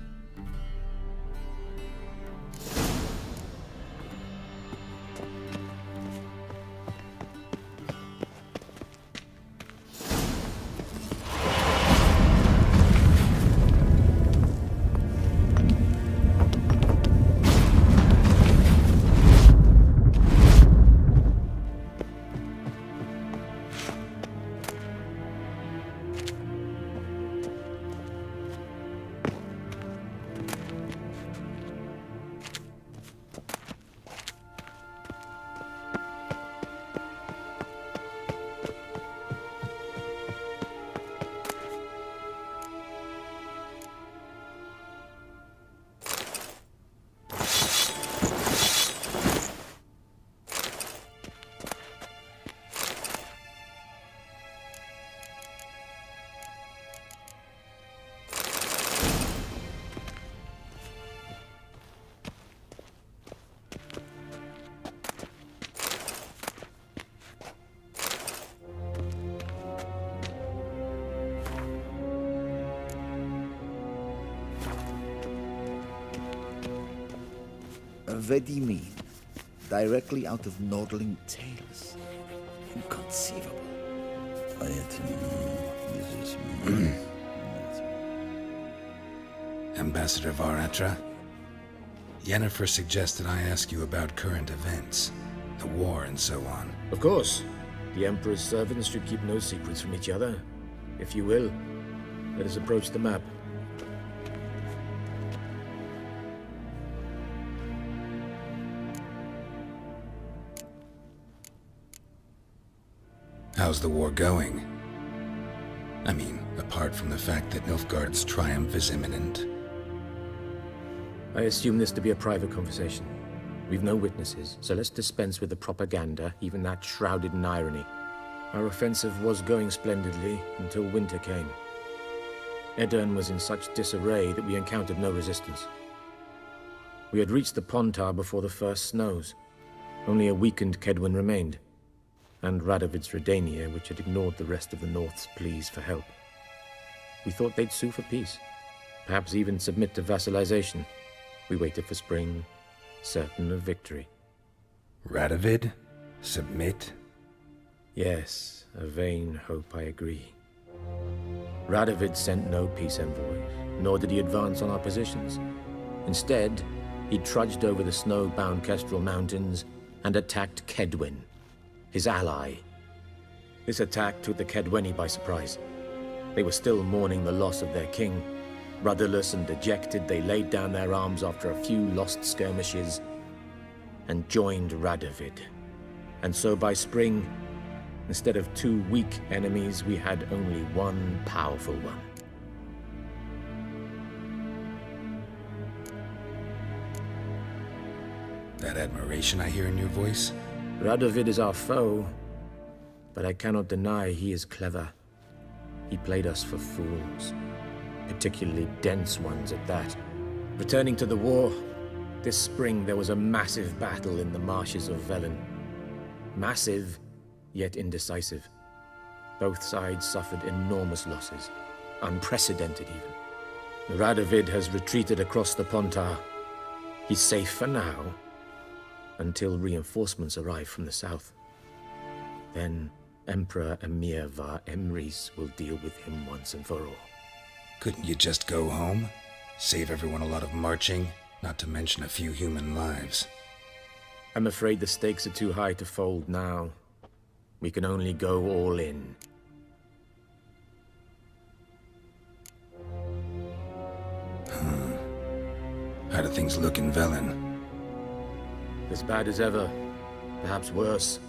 Vedimin, directly out of Nordling Tales. Inconceivable. Ambassador Varatra? Yennefer suggested I ask you about current events, the war and so on. Of course. The Emperor's servants should keep no secrets from each other. If you will, let us approach the map. How's the war going? I mean, apart from the fact that Nilfgaard's triumph is imminent. I assume this to be a private conversation. We've no witnesses, so let's dispense with the propaganda, even that shrouded in irony. Our offensive was going splendidly until winter came. Edirn was in such disarray that we encountered no resistance. We had reached the Pontar before the first snows. Only a weakened Kedwen remained, and Radovid's Redania, which had ignored the rest of the North's pleas for help. We thought they'd sue for peace, perhaps even submit to vassalization. We waited for spring, certain of victory. Radovid? Submit? Yes, a vain hope, I agree. Radovid sent no peace envoys, nor did he advance on our positions. Instead, he trudged over the snow-bound Kestrel Mountains and attacked Kedwen, his ally. This attack took the Kedweni by surprise. They were still mourning the loss of their king. Rudderless and dejected, they laid down their arms after a few lost skirmishes and joined Radovid. And so by spring, instead of two weak enemies, we had only one powerful one. That admiration I hear in your voice? Radovid is our foe, but I cannot deny he is clever. He played us for fools, particularly dense ones at that. Returning to the war, this spring there was a massive battle in the marshes of Velen. Massive, yet indecisive. Both sides suffered enormous losses, unprecedented even. Radovid has retreated across the Pontar. He's safe for now, until reinforcements arrive from the south. Then Emperor Emhyr var Emreis will deal with him once and for all. Couldn't you just go home? Save everyone a lot of marching, not to mention a few human lives. I'm afraid the stakes are too high to fold now. We can only go all in. How do things look in Velen? As bad as ever, perhaps worse.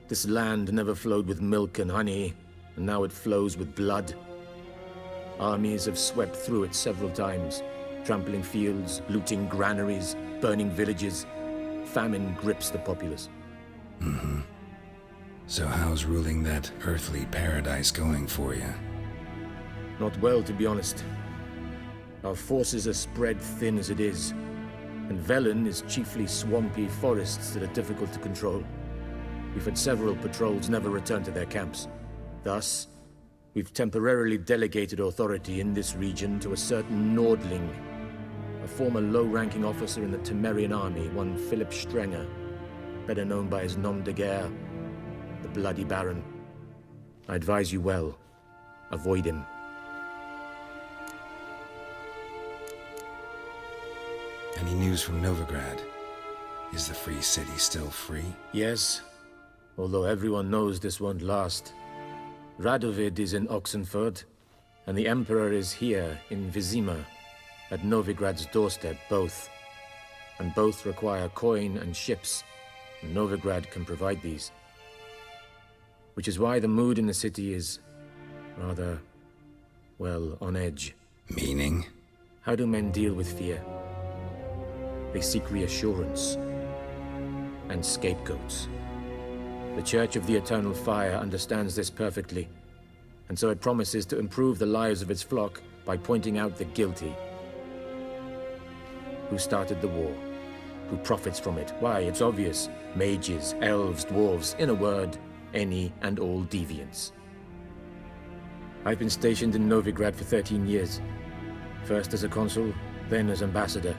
This land never flowed with milk and honey, and now it flows with blood. Armies have swept through it several times, trampling fields, looting granaries, burning villages. Famine grips the populace. Mm-hmm. So how's ruling that earthly paradise going for you? Not well, to be honest. Our forces are spread thin as it is, and Velen is chiefly swampy forests that are difficult to control. We've had several patrols never return to their camps. Thus, we've temporarily delegated authority in this region to a certain Nordling, a former low-ranking officer in the Temerian army, one Philip Strenger, better known by his nom de guerre, the Bloody Baron. I advise you well. Avoid him. Any news from Novigrad? Is the free city still free? Yes, although everyone knows this won't last. Radovid is in Oxenford, and the Emperor is here in Vizima, at Novigrad's doorstep, both. And both require coin and ships, and Novigrad can provide these. Which is why the mood in the city is rather, well, on edge. Meaning? How do men deal with fear? They seek reassurance and scapegoats. The Church of the Eternal Fire understands this perfectly, and so it promises to improve the lives of its flock by pointing out the guilty. Who started the war? Who profits from it? Why, it's obvious. Mages, elves, dwarves, in a word, any and all deviants. I've been stationed in Novigrad for 13 years. First as a consul, then as ambassador.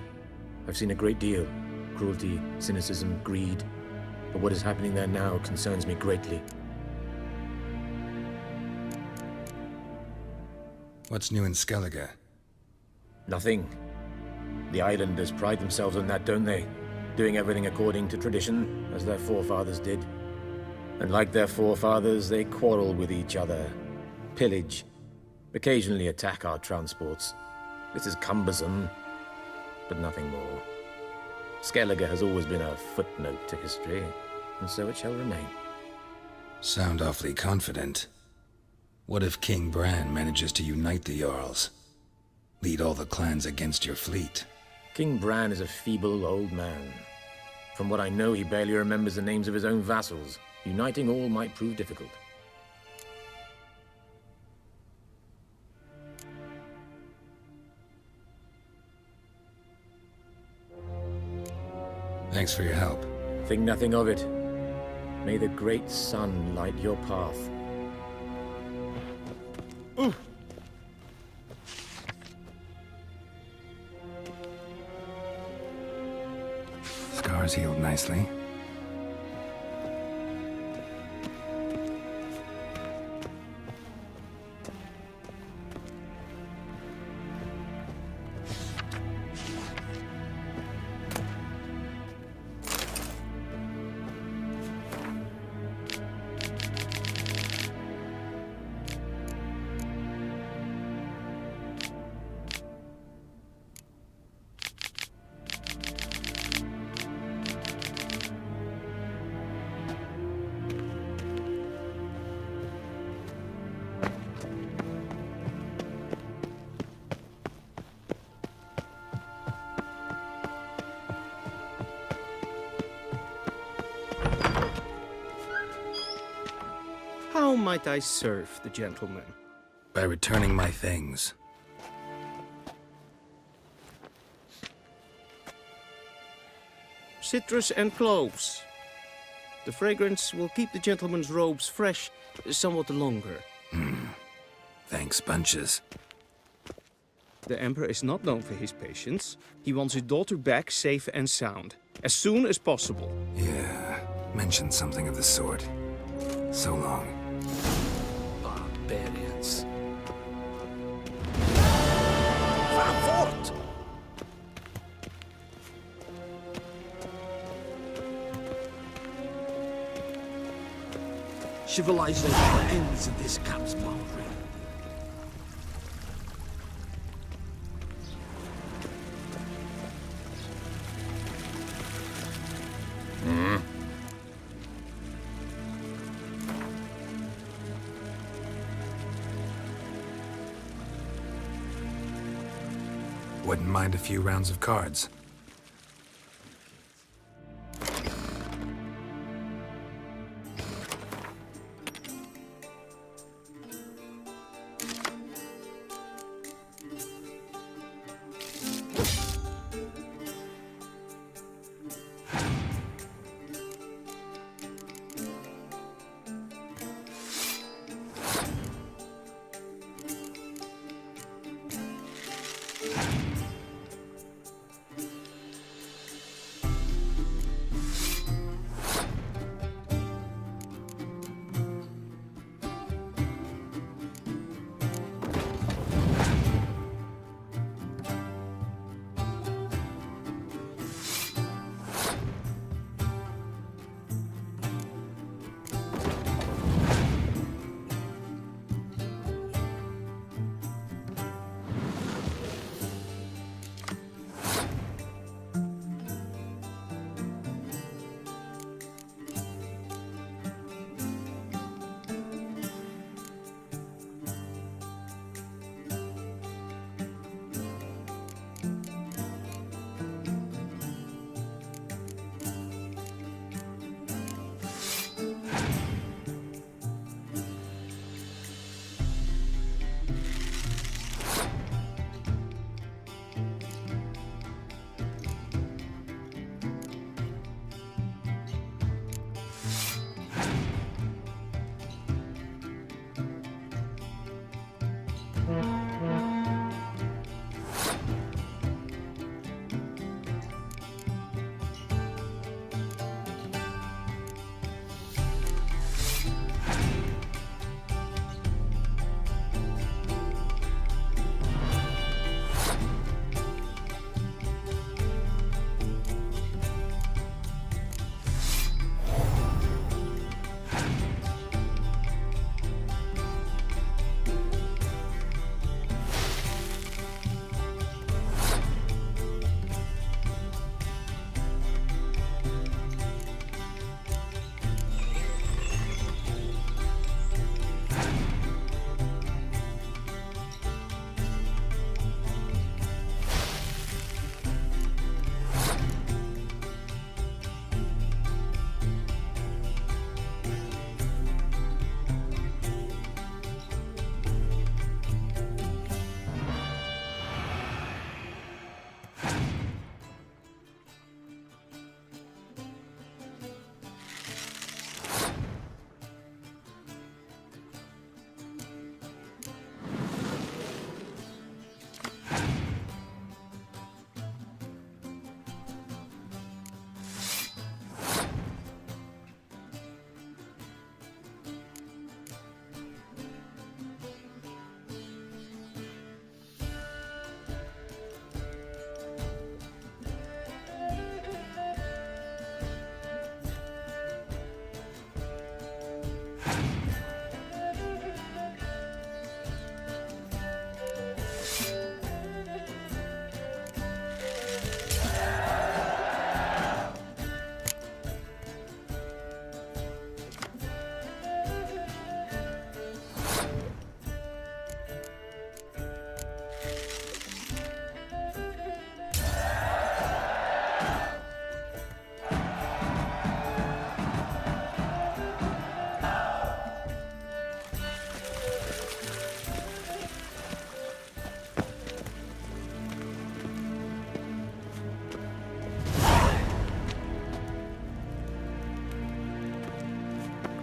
I've seen a great deal. Cruelty, cynicism, greed. But what is happening there now concerns me greatly. What's new in Skellige? Nothing. The islanders pride themselves on that, don't they? Doing everything according to tradition, as their forefathers did. And like their forefathers, they quarrel with each other, pillage, occasionally attack our transports. This is cumbersome, but nothing more. Skellige has always been a footnote to history, and so it shall remain. Sound awfully confident. What if King Bran manages to unite the Jarls? Lead all the clans against your fleet? King Bran is a feeble old man. From what I know, he barely remembers the names of his own vassals. Uniting all might prove difficult. Thanks for your help. Think nothing of it. May the great sun light your path. Ooh. Scars healed nicely. How might I serve the gentleman? By returning my things. Citrus and cloves. The fragrance will keep the gentleman's robes fresh somewhat longer. Thanks, bunches. The Emperor is not known for his patience. He wants his daughter back safe and sound, as soon as possible. Yeah, mentioned something of the sort. So long. Barbarians. Fort! Civilization ends in this camp's boundary. Wouldn't mind a few rounds of cards.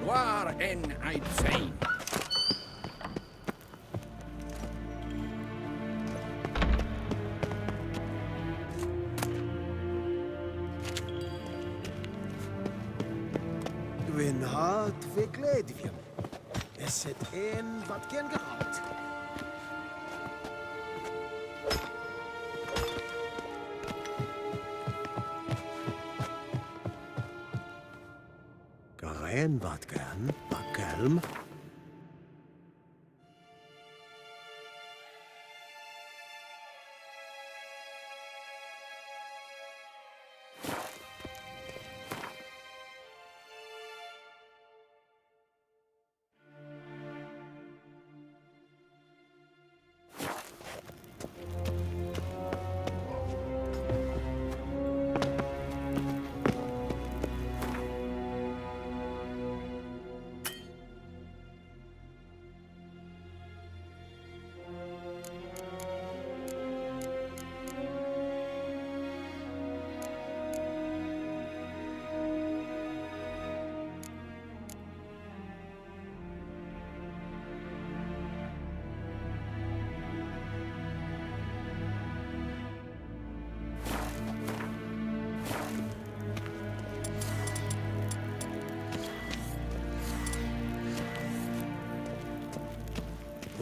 Waar en I'd say. Win hart verkleedje. Es zit een wat ken gehad. Karen wat kan, bakkelm.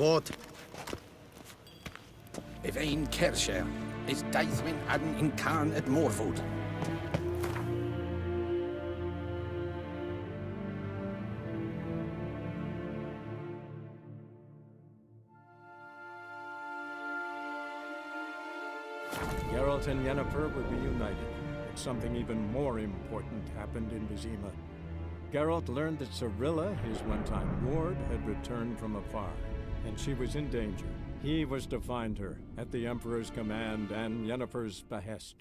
What? Yvain Kershire is Daithwin Adden in Carn at Morfoot. Geralt and Yennefer were reunited, but something even more important happened in Vizima. Geralt learned that Cirilla, his one-time ward, had returned from afar, and she was in danger. He was to find her, at the Emperor's command and Yennefer's behest.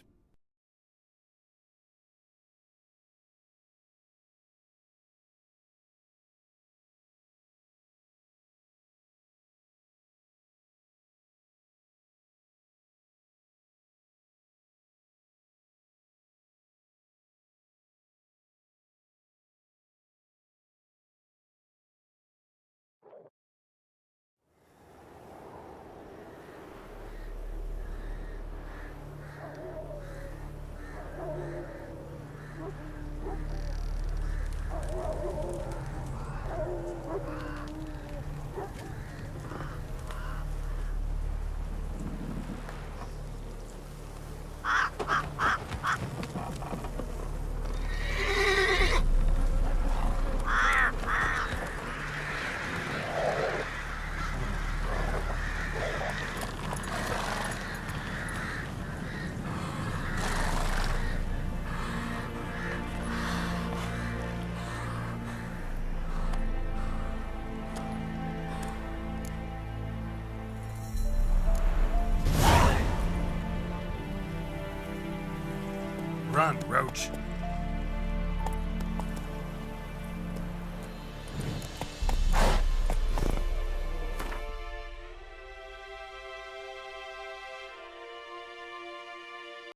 Run, Roach.